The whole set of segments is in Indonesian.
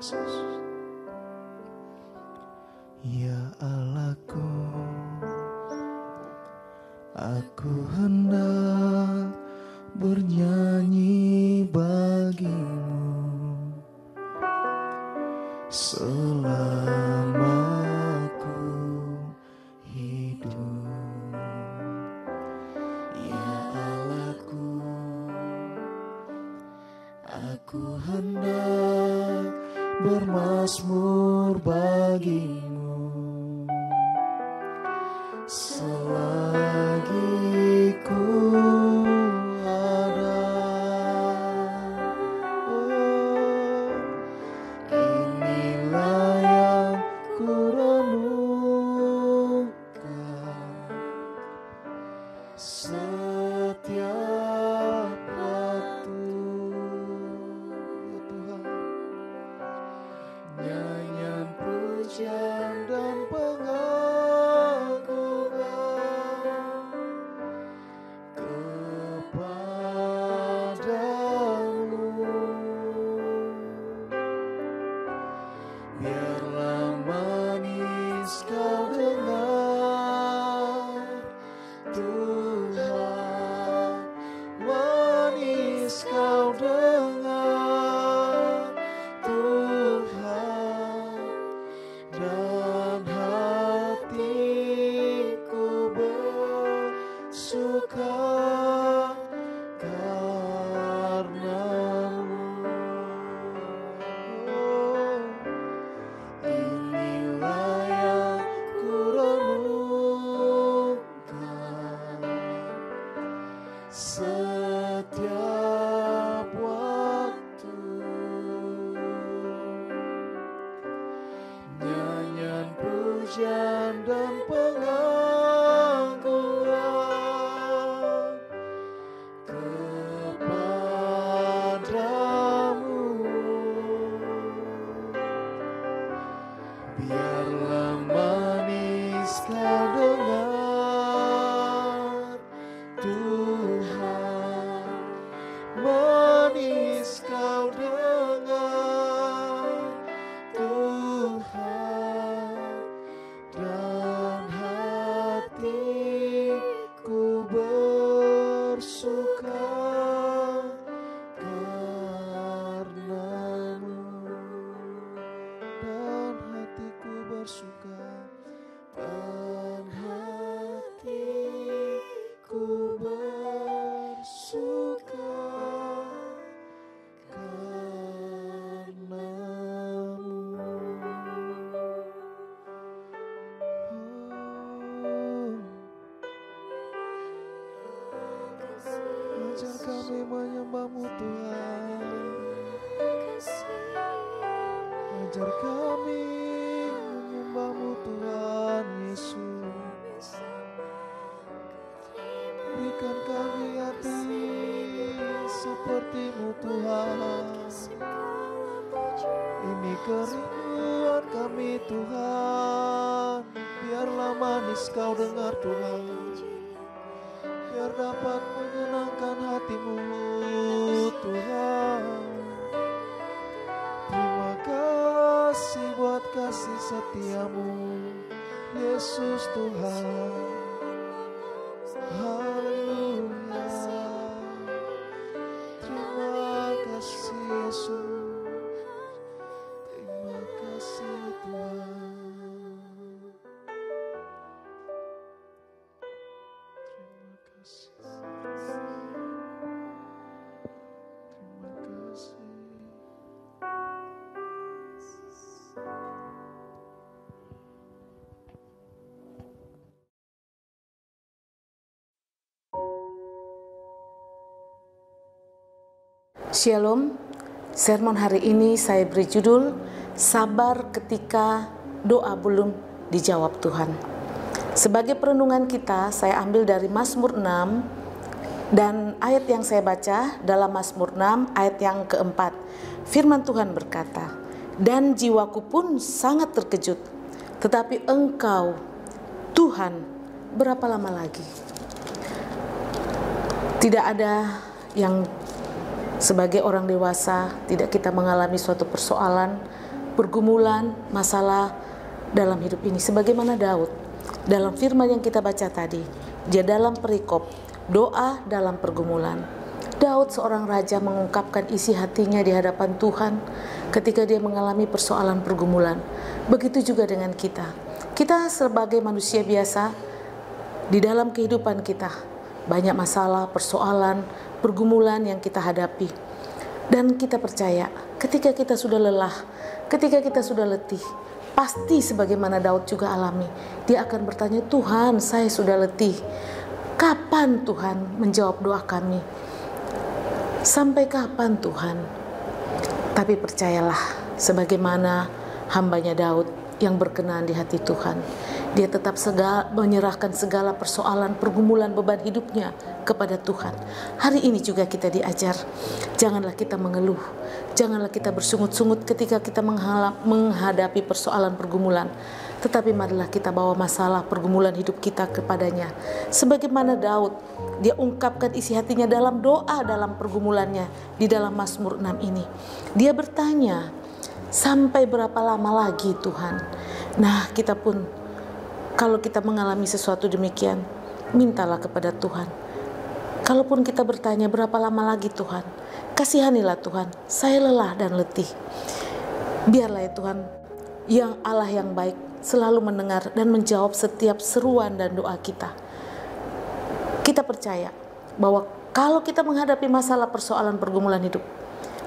Yesus. Ya Allahku, aku hendak bernyanyi bagimu selama aku hidup. Ya Allahku, aku hendak bermazmur bagimu selagi ku ada. Oh, inilah yang ku renungkan setiap waktu. Ya Tuhan, nyanyian pujian dan biarlah manis kau dengar Tuhan, manis kau dengar Tuhan, dan hatiku bersuka karena-Mu. Setiap waktu nyanyian pujian dan pengagungan kepadamu. Biarlah manis kau dengar Tuhan, manis kau dengar Tuhan, dan hatiku bersuka karena-Mu, dan hatiku bersuka, dan hatiku bersuka karena-Mu. Ajar kami menyembah-Mu Tuhan, ajar kami menyembah-Mu Tuhan Yesus. Berikan kami hati seperti-Mu Tuhan. Ini kerinduan kami Tuhan. Biarlah manis kau dengar Tuhan, biar dapat menyenangkan hati-Mu Tuhan. Terima kasih buat kasih setia-Mu Yesus Tuhan. Haleluya. Terima kasih Yesus, terima kasih Tuhan. Terima kasih, terima kasih. Shalom, sermon hari ini saya beri judul Sabar ketika doa belum dijawab Tuhan. Sebagai perenungan kita, saya ambil dari Mazmur 6 dan ayat yang saya baca dalam Mazmur 6 ayat yang keempat. Firman Tuhan berkata, "Dan jiwaku pun sangat terkejut, tetapi Engkau, Tuhan, berapa lama lagi?" Tidak ada yang sebagai orang dewasa tidak kita mengalami suatu persoalan pergumulan, masalah dalam hidup ini. Sebagaimana Daud, dalam firman yang kita baca tadi, dia dalam perikop, doa dalam pergumulan. Daud seorang raja mengungkapkan isi hatinya di hadapan Tuhan ketika dia mengalami persoalan pergumulan. Begitu juga dengan kita. Kita sebagai manusia biasa, di dalam kehidupan kita, banyak masalah, persoalan, pergumulan yang kita hadapi. Dan kita percaya, ketika kita sudah lelah, ketika kita sudah letih, pasti sebagaimana Daud juga alami, dia akan bertanya, Tuhan, saya sudah letih. Kapan Tuhan menjawab doa kami? Sampai kapan Tuhan? Tapi percayalah, sebagaimana hambanya Daud yang berkenan di hati Tuhan, dia tetap menyerahkan segala persoalan, pergumulan, beban hidupnya kepada Tuhan. Hari ini juga kita diajar, janganlah kita mengeluh, janganlah kita bersungut-sungut ketika kita menghadapi persoalan pergumulan. Tetapi marilah kita bawa masalah pergumulan hidup kita kepadanya. Sebagaimana Daud, dia ungkapkan isi hatinya dalam doa dalam pergumulannya di dalam Mazmur 6 ini. Dia bertanya, sampai berapa lama lagi Tuhan? Nah, kita pun kalau kita mengalami sesuatu demikian, mintalah kepada Tuhan. Kalaupun kita bertanya berapa lama lagi Tuhan, kasihanilah Tuhan, saya lelah dan letih. Biarlah ya Tuhan, yang Allah yang baik selalu mendengar dan menjawab setiap seruan dan doa kita. Kita percaya bahwa kalau kita menghadapi masalah persoalan pergumulan hidup,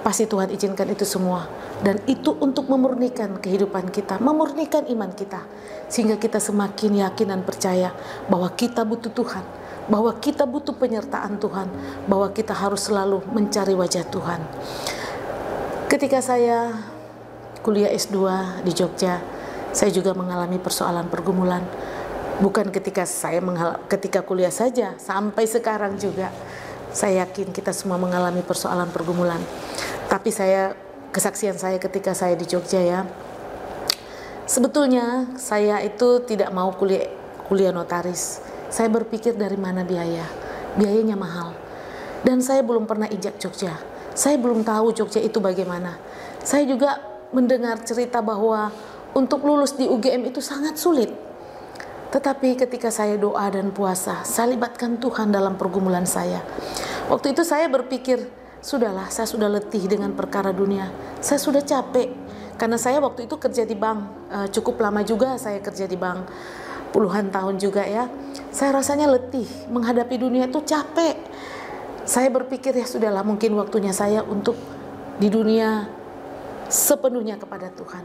pasti Tuhan izinkan itu semua. Dan itu untuk memurnikan kehidupan kita, memurnikan iman kita. Sehingga kita semakin yakin dan percaya bahwa kita butuh Tuhan, bahwa kita butuh penyertaan Tuhan, bahwa kita harus selalu mencari wajah Tuhan. Ketika saya kuliah S2 di Jogja, saya juga mengalami persoalan pergumulan. Bukan ketika kuliah saja, sampai sekarang juga. Saya yakin kita semua mengalami persoalan pergumulan. Tapi kesaksian saya ketika saya di Jogja ya, sebetulnya saya itu tidak mau kuliah notaris. Saya berpikir dari mana biayanya mahal. Dan saya belum pernah injak Jogja. Saya belum tahu Jogja itu bagaimana. Saya juga mendengar cerita bahwa untuk lulus di UGM itu sangat sulit. Tetapi ketika saya doa dan puasa, saya libatkan Tuhan dalam pergumulan saya. Waktu itu saya berpikir, sudahlah, saya sudah letih dengan perkara dunia. Saya sudah capek. Karena saya waktu itu kerja di bank. Cukup lama juga saya kerja di bank. Puluhan tahun juga ya. Saya rasanya letih. Menghadapi dunia itu capek. Saya berpikir ya sudahlah, mungkin waktunya saya untuk di dunia sepenuhnya kepada Tuhan.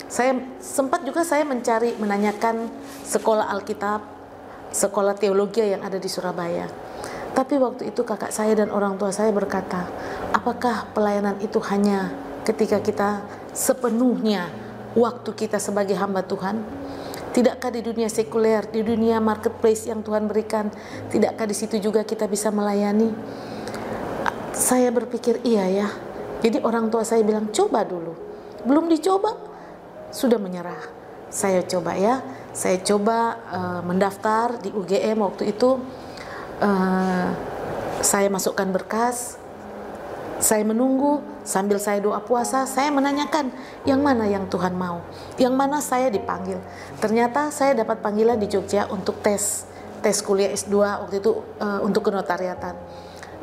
Saya sempat juga menanyakan sekolah Alkitab, sekolah teologi yang ada di Surabaya. Tapi waktu itu kakak saya dan orang tua saya berkata, apakah pelayanan itu hanya ketika kita sepenuhnya waktu kita sebagai hamba Tuhan? Tidakkah di dunia sekuler, di dunia marketplace yang Tuhan berikan, tidakkah di situ juga kita bisa melayani? Saya berpikir iya ya. Jadi orang tua saya bilang, coba dulu. Belum dicoba, sudah menyerah. Saya coba ya, saya coba mendaftar di UGM waktu itu. Saya masukkan berkas, saya menunggu sambil saya doa puasa. Saya menanyakan yang mana yang Tuhan mau, yang mana saya dipanggil. Ternyata saya dapat panggilan di Jogja untuk tes kuliah S2 waktu itu untuk kenotariatan.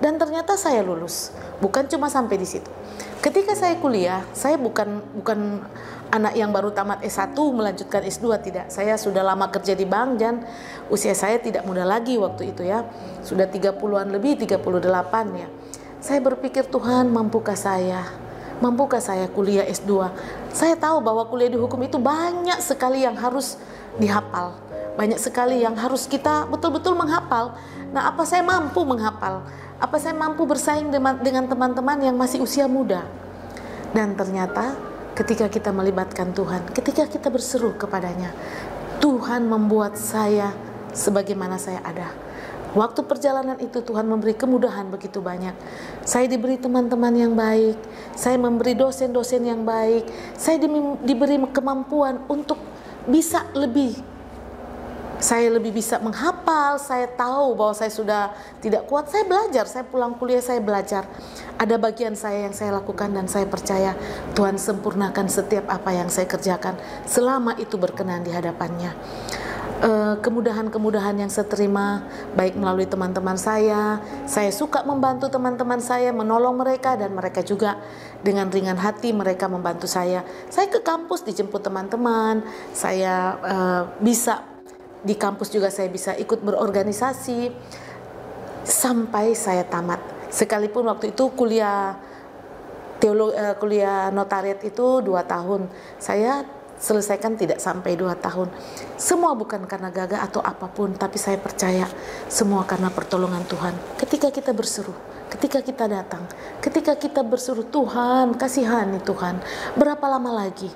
Dan ternyata saya lulus. Bukan cuma sampai di situ. Ketika saya kuliah, saya bukan anak yang baru tamat S1 melanjutkan S2, tidak. Saya sudah lama kerja di bank dan usia saya tidak muda lagi waktu itu ya. Sudah 30-an lebih, 38 ya. Saya berpikir, Tuhan, mampukah saya kuliah S2? Saya tahu bahwa kuliah di hukum itu banyak sekali yang harus dihafal. Banyak sekali yang harus kita betul-betul menghafal. Nah, apa saya mampu menghafal? Apa saya mampu bersaing dengan teman-teman yang masih usia muda? Dan ternyata ketika kita melibatkan Tuhan, ketika kita berseru kepadanya, Tuhan membuat saya sebagaimana saya ada. Waktu perjalanan itu Tuhan memberi kemudahan begitu banyak. Saya diberi teman-teman yang baik, saya memberi dosen-dosen yang baik, saya diberi kemampuan untuk bisa lebih saya lebih bisa menghafal, saya tahu bahwa saya sudah tidak kuat, saya belajar, saya pulang kuliah, saya belajar. Ada bagian saya yang saya lakukan dan saya percaya Tuhan sempurnakan setiap apa yang saya kerjakan selama itu berkenan di hadapannya. Kemudahan-kemudahan yang saya terima baik melalui teman-teman saya suka membantu teman-teman saya, menolong mereka, dan mereka juga dengan ringan hati mereka membantu saya ke kampus dijemput teman-teman, saya bisa di kampus juga saya bisa ikut berorganisasi sampai saya tamat. Sekalipun waktu itu kuliah notariat itu 2 tahun, saya selesaikan tidak sampai 2 tahun. Semua bukan karena gagah atau apapun, tapi saya percaya semua karena pertolongan Tuhan. Ketika kita berseru, ketika kita datang, ketika kita berseru, Tuhan, kasihani Tuhan, berapa lama lagi?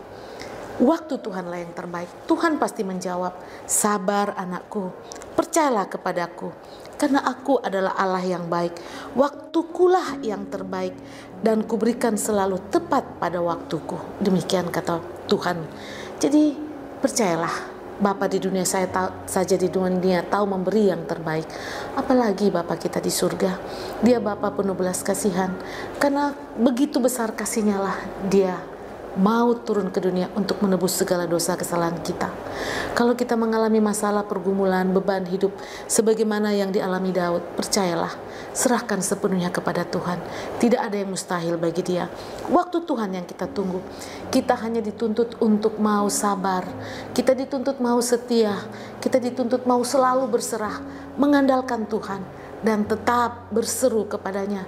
Waktu Tuhanlah yang terbaik. Tuhan pasti menjawab, sabar anakku, percayalah kepadaku, karena aku adalah Allah yang baik. Waktukulah yang terbaik, dan kuberikan selalu tepat pada waktuku. Demikian kata Tuhan. Jadi percayalah, Bapa di dunia saja di dunia tahu memberi yang terbaik. Apalagi Bapa kita di surga. Dia Bapa penuh belas kasihan. Karena begitu besar kasihnya lah Dia mau turun ke dunia untuk menebus segala dosa kesalahan kita. Kalau kita mengalami masalah, pergumulan, beban hidup sebagaimana yang dialami Daud, percayalah, serahkan sepenuhnya kepada Tuhan. Tidak ada yang mustahil bagi Dia. Waktu Tuhan yang kita tunggu. Kita hanya dituntut untuk mau sabar, kita dituntut mau setia, kita dituntut mau selalu berserah, mengandalkan Tuhan, dan tetap berseru kepadanya.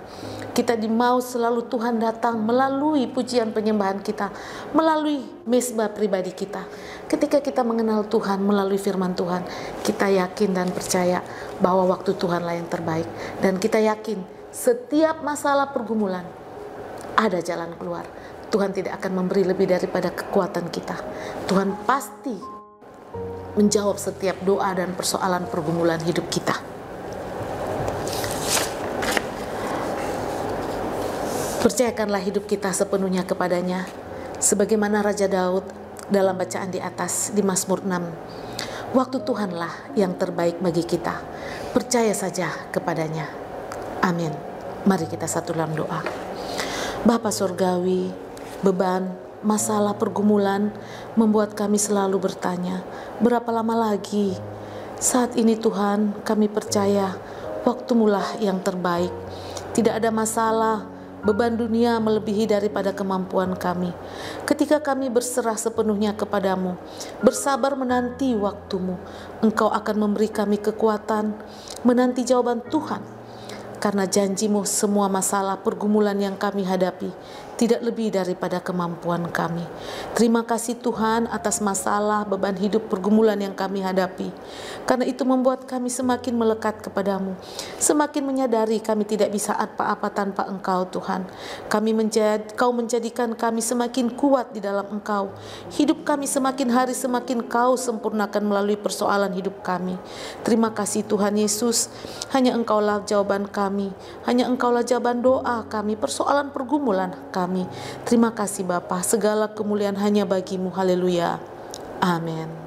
Kita dimau selalu Tuhan datang melalui pujian penyembahan kita, melalui mezbah pribadi kita. Ketika kita mengenal Tuhan melalui firman Tuhan, kita yakin dan percaya bahwa waktu Tuhanlah yang terbaik. Dan kita yakin setiap masalah pergumulan ada jalan keluar. Tuhan tidak akan memberi lebih daripada kekuatan kita. Tuhan pasti menjawab setiap doa dan persoalan pergumulan hidup kita. Percayakanlah hidup kita sepenuhnya kepadanya, sebagaimana Raja Daud dalam bacaan di atas di Mazmur 6. Waktu Tuhanlah yang terbaik bagi kita. Percaya saja kepadanya. Amin. Mari kita satu dalam doa. Bapa Surgawi, beban, masalah, pergumulan membuat kami selalu bertanya, berapa lama lagi? Saat ini Tuhan, kami percaya waktu-Mulah yang terbaik. Tidak ada masalah, beban dunia melebihi daripada kemampuan kami. Ketika kami berserah sepenuhnya kepadamu, bersabar menanti waktumu, Engkau akan memberi kami kekuatan, menanti jawaban Tuhan. Karena janjimu semua masalah pergumulan yang kami hadapi tidak lebih daripada kemampuan kami. Terima kasih Tuhan atas masalah, beban hidup, pergumulan yang kami hadapi. Karena itu membuat kami semakin melekat kepadamu. Semakin menyadari kami tidak bisa apa-apa tanpa Engkau Tuhan. Kau menjadikan kami semakin kuat di dalam Engkau. Hidup kami semakin hari semakin Kau sempurnakan melalui persoalan hidup kami. Terima kasih Tuhan Yesus. Hanya Engkaulah jawaban kami. Hanya Engkaulah jawaban doa kami, persoalan pergumulan kami. Terima kasih Bapa, segala kemuliaan hanya bagi-Mu. Haleluya. Amin.